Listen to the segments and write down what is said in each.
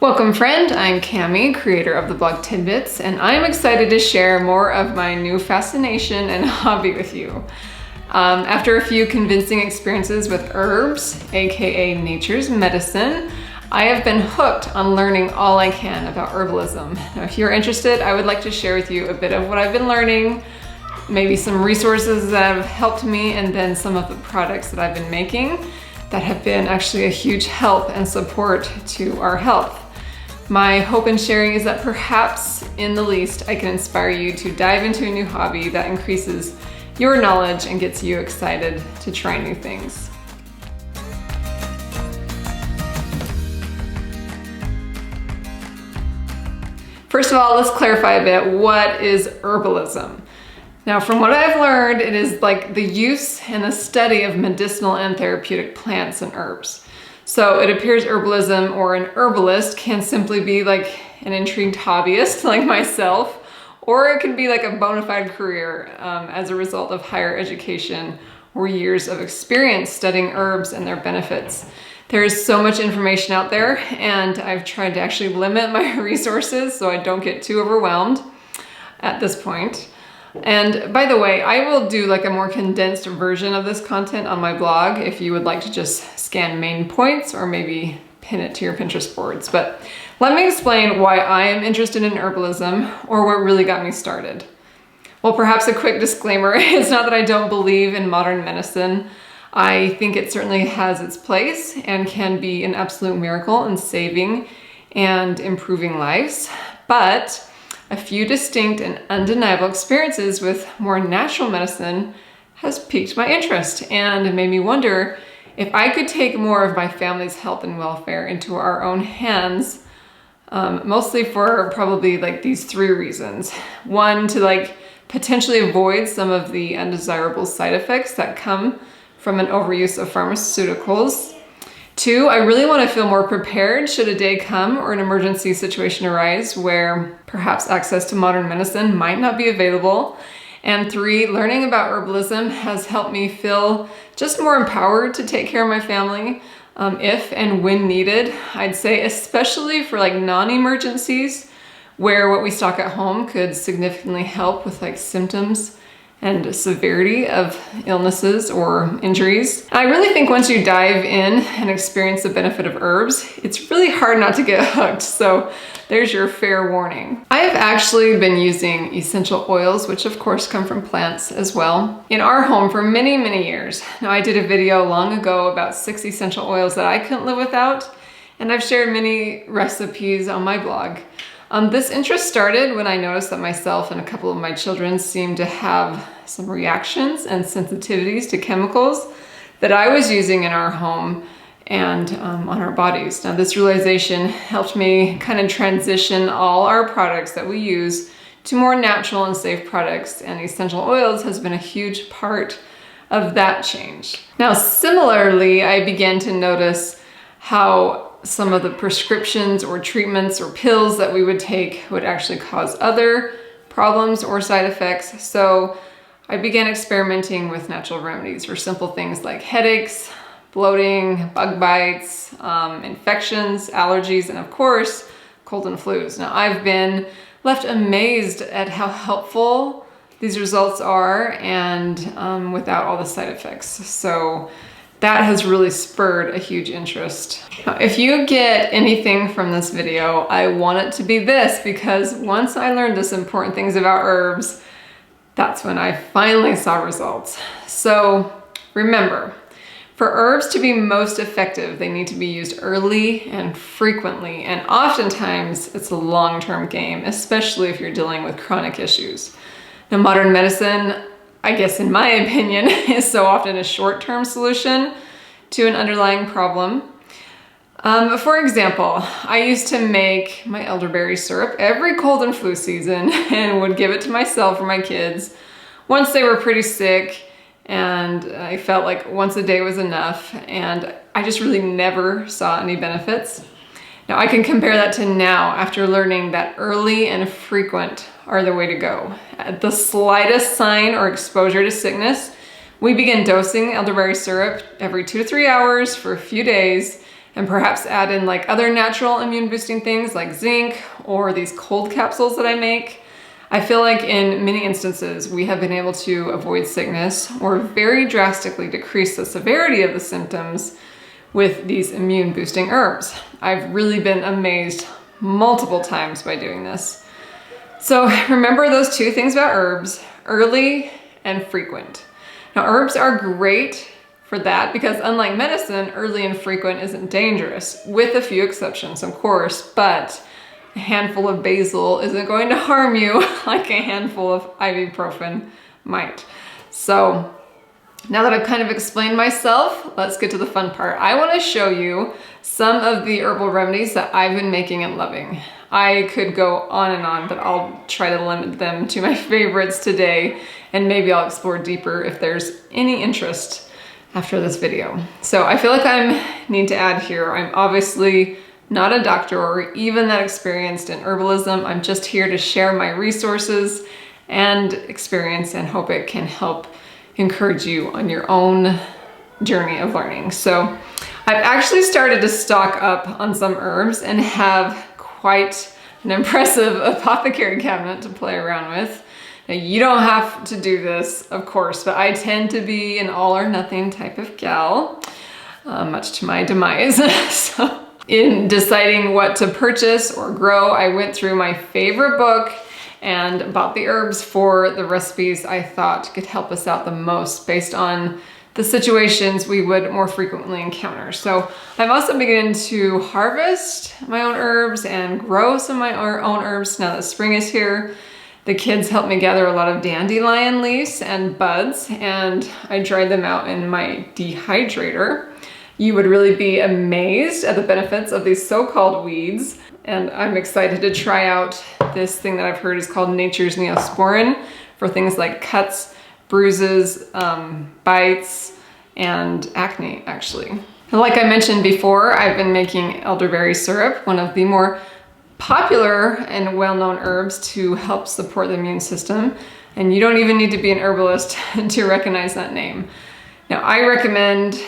Welcome friend, I'm Cami, creator of the blog TIDBITS, and I'm excited to share more of my new fascination and hobby with you. After a few convincing experiences with herbs, aka nature's medicine, I have been hooked on learning all I can about herbalism. Now, if you're interested, I would like to share with you a bit of what I've been learning, maybe some resources that have helped me, and then some of the products that I've been making that have been actually a huge help and support to our health. My hope in sharing is that perhaps, in the least, I can inspire you to dive into a new hobby that increases your knowledge and gets you excited to try new things. First of all, let's clarify a bit. What is herbalism? Now, from what I've learned, it is like the use and the study of medicinal and therapeutic plants and herbs. So it appears herbalism or an herbalist can simply be like an intrigued hobbyist like myself, or it can be like a bona fide career as a result of higher education or years of experience studying herbs and their benefits. There is so much information out there, and I've tried to actually limit my resources so I don't get too overwhelmed at this point. And by the way, I will do like a more condensed version of this content on my blog if you would like to just scan main points or maybe pin it to your Pinterest boards. But let me explain why I am interested in herbalism, or what really got me started. Well, perhaps a quick disclaimer. It's not that I don't believe in modern medicine. I think it certainly has its place and can be an absolute miracle in saving and improving lives. But a few distinct and undeniable experiences with more natural medicine has piqued my interest and made me wonder if I could take more of my family's health and welfare into our own hands, mostly for probably like these three reasons. One, to like potentially avoid some of the undesirable side effects that come from an overuse of pharmaceuticals. Two, I really want to feel more prepared should a day come or an emergency situation arise where perhaps access to modern medicine might not be available. And three, learning about herbalism has helped me feel just more empowered to take care of my family if and when needed. I'd say especially for like non-emergencies where what we stock at home could significantly help with like symptoms and severity of illnesses or injuries. I really think once you dive in and experience the benefit of herbs, it's really hard not to get hooked. So there's your fair warning. I have actually been using essential oils, which of course come from plants as well, in our home for many, many years. Now, I did a video long ago about 6 essential oils that I couldn't live without, and I've shared many recipes on my blog. This interest started when I noticed that myself and a couple of my children seemed to have some reactions and sensitivities to chemicals that I was using in our home and on our bodies. Now, this realization helped me kind of transition all our products that we use to more natural and safe products, and essential oils has been a huge part of that change. Now, similarly, I began to notice how some of the prescriptions or treatments or pills that we would take would actually cause other problems or side effects. So I began experimenting with natural remedies for simple things like headaches, bloating, bug bites, infections, allergies, and of course, cold and flus. Now, I've been left amazed at how helpful these results are, and without all the side effects. So that has really spurred a huge interest. Now, if you get anything from this video, I want it to be this, because once I learned this important things about herbs, that's when I finally saw results. So remember, for herbs to be most effective, they need to be used early and frequently, and oftentimes it's a long-term game, especially if you're dealing with chronic issues. Now, modern medicine, I guess in my opinion, is so often a short-term solution to an underlying problem. For example, I used to make my elderberry syrup every cold and flu season and would give it to myself or my kids once they were pretty sick, and I felt like once a day was enough, and I just really never saw any benefits. Now, I can compare that to now after learning that early and frequent are the way to go. At the slightest sign or exposure to sickness, we begin dosing elderberry syrup every 2 to 3 hours for a few days, and perhaps add in like other natural immune boosting things like zinc or these cold capsules that I make. I feel like in many instances, we have been able to avoid sickness or very drastically decrease the severity of the symptoms with these immune boosting herbs. I've really been amazed multiple times by doing this. So remember those two things about herbs: early and frequent. Now, herbs are great for that because unlike medicine, early and frequent isn't dangerous, with a few exceptions, of course, but a handful of basil isn't going to harm you like a handful of ibuprofen might. So now that I've kind of explained myself, let's get to the fun part. I want to show you some of the herbal remedies that I've been making and loving. I could go on and on, but I'll try to limit them to my favorites today, and maybe I'll explore deeper if there's any interest after this video. So I feel like I need to add here, I'm obviously not a doctor or even that experienced in herbalism. I'm just here to share my resources and experience and hope it can help encourage you on your own journey of learning. So I've actually started to stock up on some herbs and have quite an impressive apothecary cabinet to play around with. Now, you don't have to do this, of course, but I tend to be an all or nothing type of gal, much to my demise. So in deciding what to purchase or grow, I went through my favorite book and bought the herbs for the recipes I thought could help us out the most based on the situations we would more frequently encounter. So I'm also beginning to harvest my own herbs and grow some of my own herbs now that spring is here. The kids helped me gather a lot of dandelion leaves and buds, and I dried them out in my dehydrator. You would really be amazed at the benefits of these so-called weeds. And I'm excited to try out this thing that I've heard is called Nature's Neosporin for things like cuts, bruises, bites, and acne, actually. And like I mentioned before, I've been making elderberry syrup, one of the more popular and well-known herbs to help support the immune system. And you don't even need to be an herbalist to recognize that name. Now, I recommend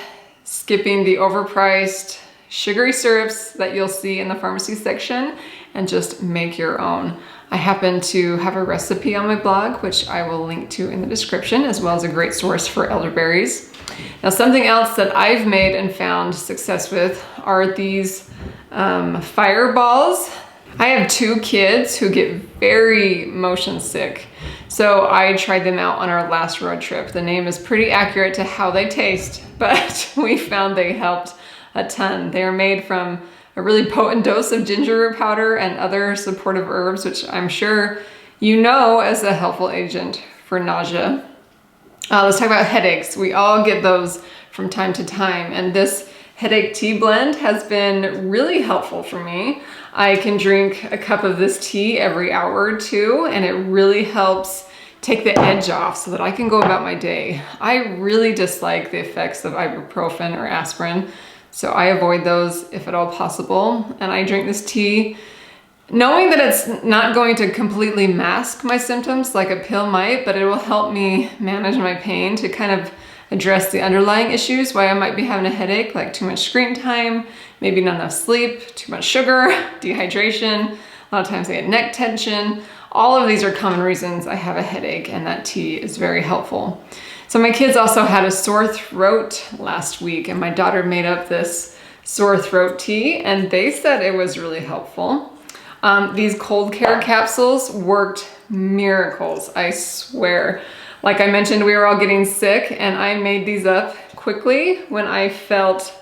skipping the overpriced sugary syrups that you'll see in the pharmacy section and just make your own. I happen to have a recipe on my blog, which I will link to in the description, as well as a great source for elderberries. Now, something else that I've made and found success with are these fireballs. I have 2 kids who get very motion sick, so I tried them out on our last road trip. The name is pretty accurate to how they taste, but we found they helped a ton. They are made from a really potent dose of ginger root powder and other supportive herbs, which I'm sure you know as a helpful agent for nausea. Let's talk about headaches. We all get those from time to time, and this headache tea blend has been really helpful for me. I can drink a cup of this tea every hour or two, and it really helps take the edge off so that I can go about my day. I really dislike the effects of ibuprofen or aspirin, so I avoid those if at all possible. And I drink this tea knowing that it's not going to completely mask my symptoms like a pill might, but it will help me manage my pain to kind of address the underlying issues why I might be having a headache, like too much screen time, maybe not enough sleep, too much sugar, dehydration. A lot of times I get neck tension. All of these are common reasons I have a headache, and that tea is very helpful. So my kids also had a sore throat last week, and my daughter made up this sore throat tea, and they said it was really helpful. These cold care capsules worked miracles, I swear. Like I mentioned, we were all getting sick, and I made these up quickly when I felt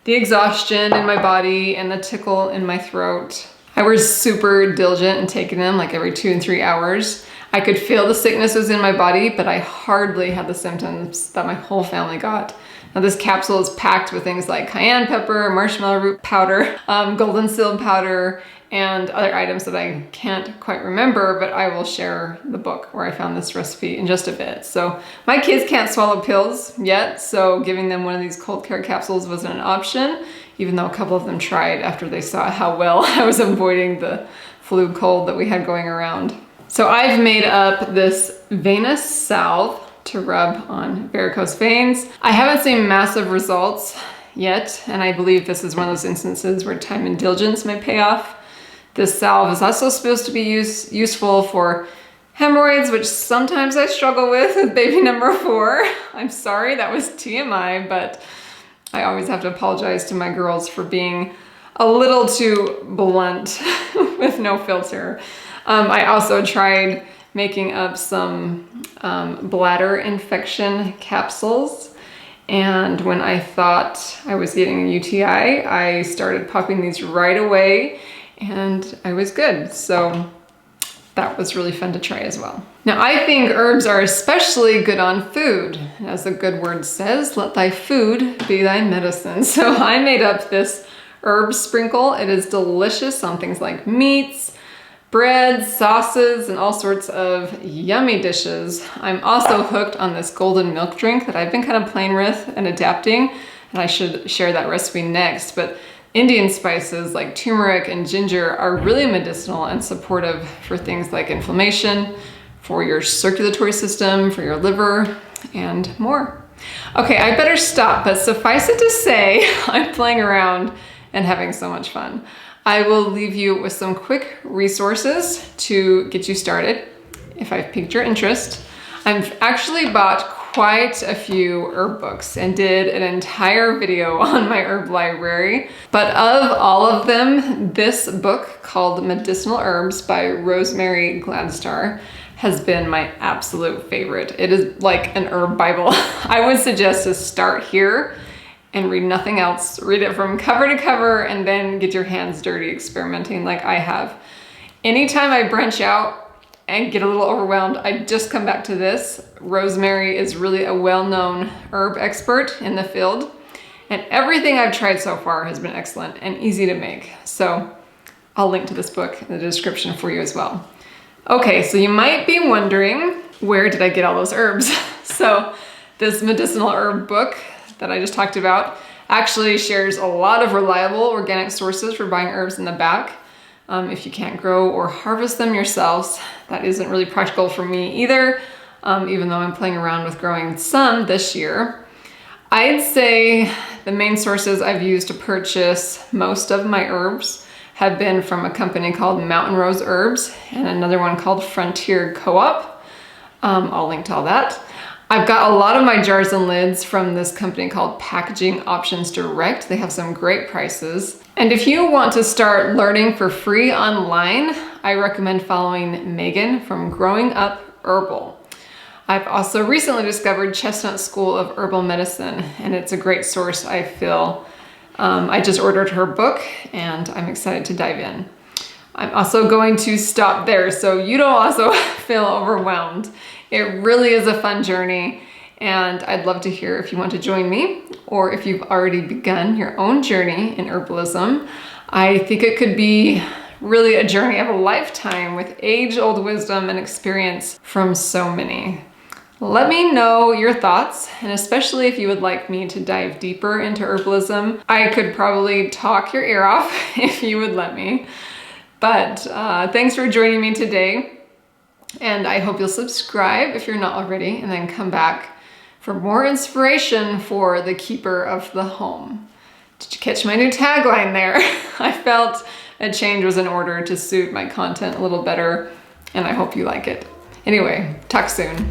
the exhaustion in my body and the tickle in my throat. I was super diligent in taking them like every 2 and 3 hours. I could feel the sickness was in my body, but I hardly had the symptoms that my whole family got. Now, this capsule is packed with things like cayenne pepper, marshmallow root powder, golden seal powder, and other items that I can't quite remember, but I will share the book where I found this recipe in just a bit. So my kids can't swallow pills yet, so giving them one of these cold care capsules wasn't an option, even though a couple of them tried after they saw how well I was avoiding the flu cold that we had going around. So I've made up this venous salve to rub on varicose veins. I haven't seen massive results yet, and I believe this is one of those instances where time and diligence may pay off. This salve is also supposed to be useful for hemorrhoids, which sometimes I struggle with baby number 4. I'm sorry, that was TMI, but I always have to apologize to my girls for being a little too blunt with no filter. I also tried making up some bladder infection capsules. And when I thought I was getting a UTI, I started popping these right away and I was good. So that was really fun to try as well. Now, I think herbs are especially good on food. As the good word says, let thy food be thy medicine. So I made up this herb sprinkle. It is delicious on things like meats, breads, sauces, and all sorts of yummy dishes. I'm also hooked on this golden milk drink that I've been kind of playing with and adapting, and I should share that recipe next. But Indian spices like turmeric and ginger are really medicinal and supportive for things like inflammation, for your circulatory system, for your liver, and more. Okay, I better stop, but suffice it to say, I'm playing around and having so much fun. I will leave you with some quick resources to get you started if I've piqued your interest. I've actually bought quite a few herb books and did an entire video on my herb library. But of all of them, this book called Medicinal Herbs by Rosemary Gladstar has been my absolute favorite. It is like an herb Bible. I would suggest to start here and read nothing else. Read it from cover to cover and then get your hands dirty experimenting like I have. Anytime I branch out and get a little overwhelmed, I just come back to this. Rosemary is really a well-known herb expert in the field, and everything I've tried so far has been excellent and easy to make. So I'll link to this book in the description for you as well. Okay, so you might be wondering, where did I get all those herbs? So this medicinal herb book that I just talked about actually shares a lot of reliable organic sources for buying herbs in the back. If you can't grow or harvest them yourselves, that isn't really practical for me either, even though I'm playing around with growing some this year. I'd say the main sources I've used to purchase most of my herbs have been from a company called Mountain Rose Herbs and another one called Frontier Co-op. I'll link to all that. I've got a lot of my jars and lids from this company called Packaging Options Direct. They have some great prices. And if you want to start learning for free online, I recommend following Megan from Growing Up Herbal. I've also recently discovered Chestnut School of Herbal Medicine, and it's a great source, I feel. I just ordered her book and I'm excited to dive in. I'm also going to stop there so you don't also feel overwhelmed. It really is a fun journey, and I'd love to hear if you want to join me or if you've already begun your own journey in herbalism. I think it could be really a journey of a lifetime with age-old wisdom and experience from so many. Let me know your thoughts, and especially if you would like me to dive deeper into herbalism. I could probably talk your ear off if you would let me. But thanks for joining me today. And I hope you'll subscribe if you're not already, and then come back for more inspiration for the keeper of the home. Did you catch my new tagline there? I felt a change was in order to suit my content a little better, and I hope you like it. Anyway, talk soon.